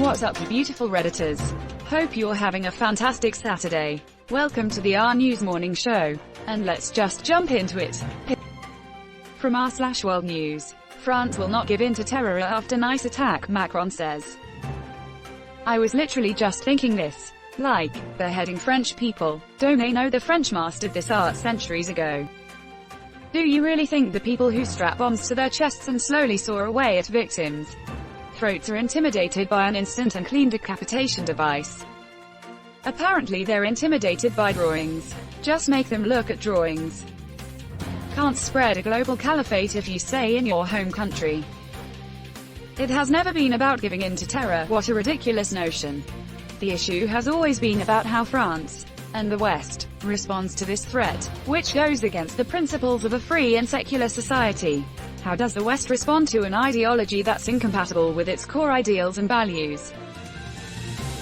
What's up, you beautiful Redditors? Hope you're having a fantastic Saturday. Welcome to the RNEWS morning show. And let's just jump into it. From r/World News. France will not give in to terror after Nice attack, Macron says. I was literally just thinking this. Like, beheading French people. Don't they know the French mastered this art centuries ago? Do you really think the people who strap bombs to their chests and slowly saw away at victims' throats are intimidated by an instant and clean decapitation device? Apparently they're intimidated by drawings. Just make them look at drawings. Can't spread a global caliphate if you stay in your home country. It has never been about giving in to terror. What a ridiculous notion. The issue has always been about how France, and the West, responds to this threat, which goes against the principles of a free and secular society. How does the West respond to an ideology that's incompatible with its core ideals and values?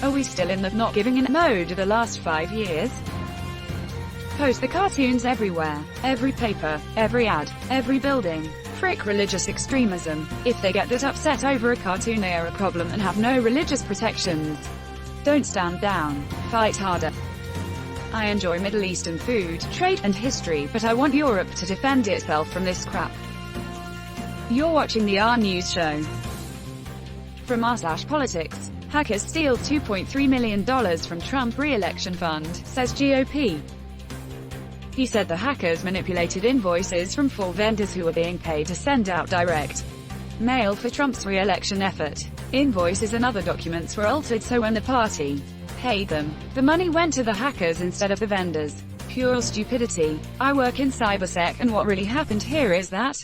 Are we still in the not giving in mode of the last 5 years? Post the cartoons everywhere, every paper, every ad, every building. Frick religious extremism. If they get that upset over a cartoon, they are a problem and have no religious protections. Don't stand down. Fight harder. I enjoy Middle Eastern food, trade, and history, but I want Europe to defend itself from this crap. You're watching the RNEWS show. From r/Politics. Hackers steal $2.3 million from Trump re-election fund, says GOP. He said the hackers manipulated invoices from 4 vendors who were being paid to send out direct mail for Trump's re-election effort. Invoices and other documents were altered so when the party paid them, the money went to the hackers instead of the vendors. Pure stupidity. I work in cybersec, and what really happened here is that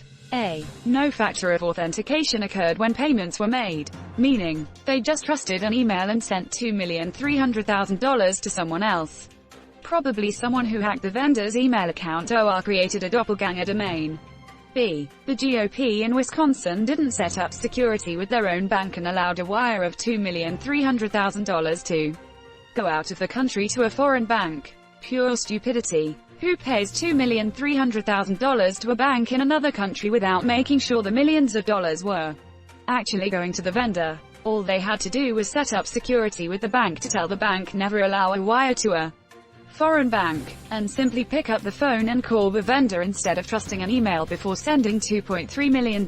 no factor of authentication occurred when payments were made, meaning they just trusted an email and sent $2,300,000 to someone else. Probably someone who hacked the vendor's email account or created a doppelganger domain. B. The GOP in Wisconsin didn't set up security with their own bank and allowed a wire of $2,300,000 to go out of the country to a foreign bank. Pure stupidity. Who pays $2,300,000 to a bank in another country without making sure the millions of dollars were actually going to the vendor? All they had to do was set up security with the bank to tell the bank never allow a wire to a foreign bank, and simply pick up the phone and call the vendor instead of trusting an email before sending $2.3 million.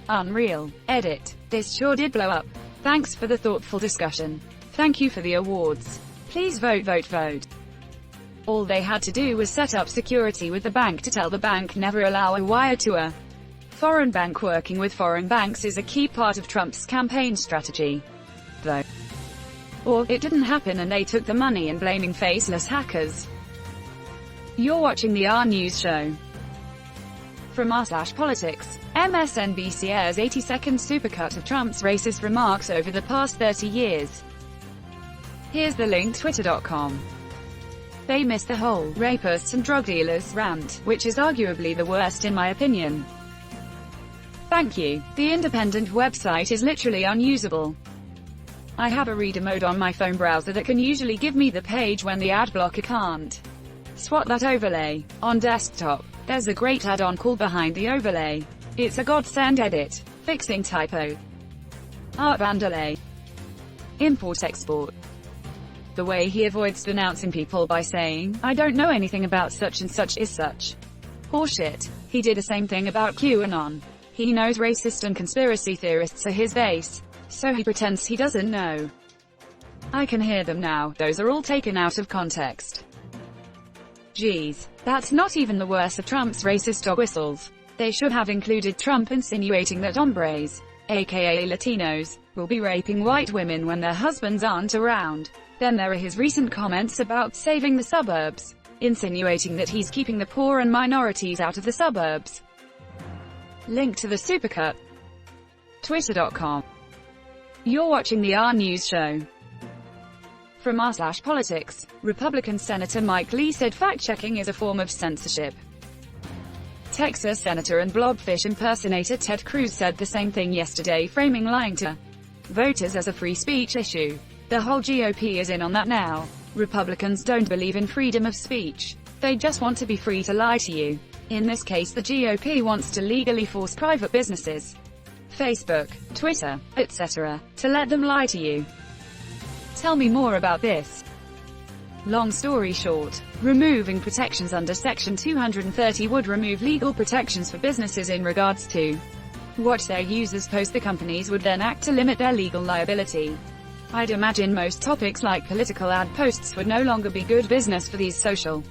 Unreal. Edit. This sure did blow up. Thanks for the thoughtful discussion. Thank you for the awards. Please vote, vote, vote. All they had to do was set up security with the bank to tell the bank never allow a wire to a foreign bank. Working with foreign banks is a key part of Trump's campaign strategy, though. Or, it didn't happen and they took the money and blaming faceless hackers. You're watching the RNEWS show. From r/Politics. MSNBC airs 80-second supercut of Trump's racist remarks over the past 30 years. Here's the link: twitter.com. They missed the whole rapists and drug dealers rant, which is arguably the worst in my opinion. Thank you. The independent website is literally unusable. I have a reader mode on my phone browser that can usually give me the page when the ad blocker can't. Swat that overlay. On desktop, there's a great add-on called Behind the Overlay. It's a godsend. Edit. Fixing typo. Art Vandelay. Import-export. The way he avoids denouncing people by saying, I don't know anything about such and such is such horseshit. He did the same thing about QAnon. He knows racist and conspiracy theorists are his base, so he pretends he doesn't know. I can hear them now. Those are all taken out of context. Geez, that's not even the worst of Trump's racist dog whistles. They should have included Trump insinuating that hombres, aka Latinos, will be raping white women when their husbands aren't around. Then there are his recent comments about saving the suburbs, insinuating that he's keeping the poor and minorities out of the suburbs. Link to the supercut. Twitter.com. You're watching the RNEWS show. From r/Politics. Republican Senator Mike Lee said fact-checking is a form of censorship. Texas Senator and blobfish impersonator Ted Cruz said the same thing yesterday, framing lying to voters as a free speech issue. The whole GOP is in on that now. Republicans don't believe in freedom of speech. They just want to be free to lie to you. In this case, the GOP wants to legally force private businesses Facebook, Twitter, etc., to let them lie to you. Tell me more about this. Long story short, removing protections under Section 230 would remove legal protections for businesses in regards to what their users post. The companies would then act to limit their legal liability. I'd imagine most topics like political ad posts would no longer be good business for these social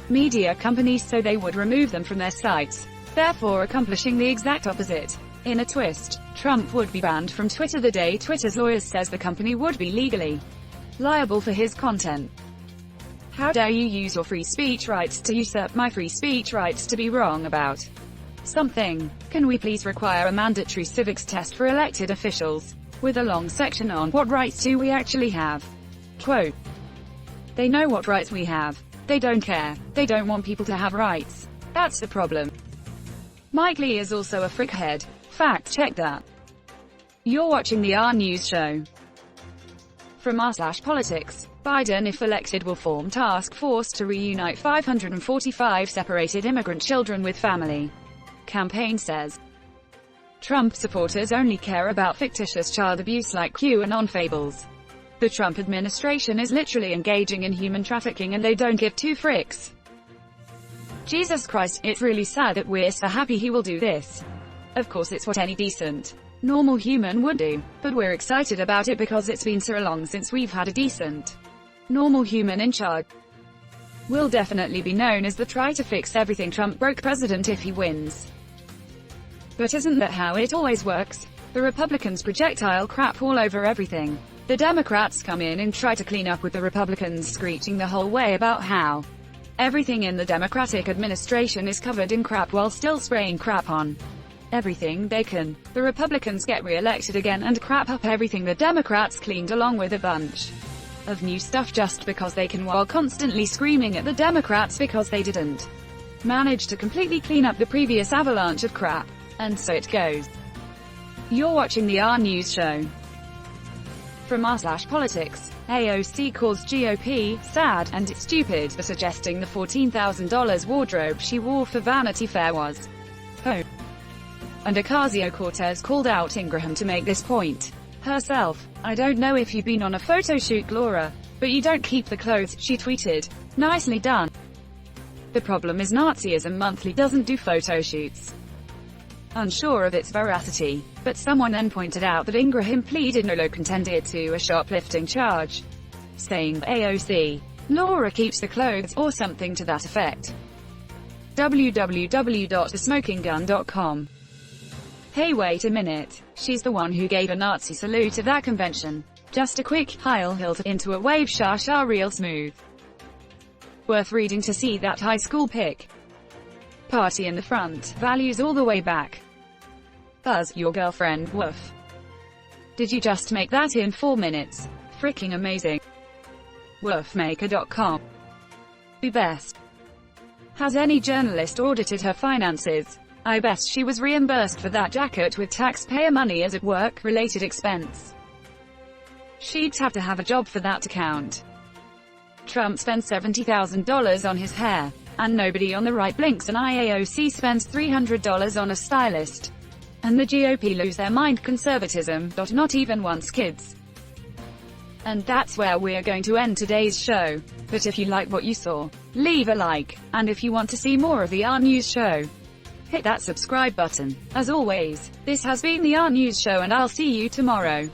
media companies, so they would remove them from their sites, therefore accomplishing the exact opposite. In a twist, Trump would be banned from Twitter the day Twitter's lawyers says the company would be legally liable for his content. How dare you use your free speech rights to usurp my free speech rights to be wrong about something? Can we please require a mandatory civics test for elected officials, with a long section on what rights do we actually have? Quote, they know what rights we have. They don't care. They don't want people to have rights. That's the problem. Mike Lee is also a frickhead. Fact check that. You're watching the RNEWS show. From r/politics, Biden, if elected, will form task force to reunite 545 separated immigrant children with family. Campaign says. Trump supporters only care about fictitious child abuse like QAnon fables. The Trump administration is literally engaging in human trafficking and they don't give two fricks. Jesus Christ, it's really sad that we're so happy he will do this. Of course it's what any decent, normal human would do, but we're excited about it because it's been so long since we've had a decent, normal human in charge. Will definitely be known as the try to fix everything Trump broke president if he wins. But isn't that how it always works? The Republicans projectile crap all over everything. The Democrats come in and try to clean up with the Republicans screeching the whole way about how everything in the Democratic administration is covered in crap while still spraying crap on everything they can. The Republicans get re-elected again and crap up everything the Democrats cleaned, along with a bunch of new stuff just because they can, while constantly screaming at the Democrats because they didn't manage to completely clean up the previous avalanche of crap. And so it goes. You're watching the RNEWS show. From r/politics, AOC calls GOP sad and stupid for suggesting the $14,000 wardrobe she wore for Vanity Fair was home. And Ocasio-Cortez called out Ingraham to make this point herself. I don't know if you've been on a photo shoot, Laura, but you don't keep the clothes, she tweeted. Nicely done. The problem is Nazism Monthly doesn't do photo shoots. Unsure of its veracity, but someone then pointed out that Ingraham pleaded no contended to a shoplifting charge, saying AOC, Laura keeps the clothes, or something to that effect. www.thesmokinggun.com. Hey, wait a minute, she's the one who gave a Nazi salute at that convention. Just a quick Heil Hilt into a wave, sha real smooth. Worth reading to see that high school pic. Party in the front, values all the way back. Buzz, your girlfriend, woof. Did you just make that in 4 minutes? Freaking amazing. Woofmaker.com. The best. Has any journalist audited her finances? I bet she was reimbursed for that jacket with taxpayer money as a work-related expense. She'd have to have a job for that to count. Trump spent $70,000 on his hair, and nobody on the right blinks an eye. AOC spends $300 on a stylist. And the GOP lose their mind. Conservatism. Not even once, kids. And that's where we're going to end today's show. But if you like what you saw, leave a like. And if you want to see more of the RNEWS show, hit that subscribe button. As always, this has been the RNEWS show and I'll see you tomorrow.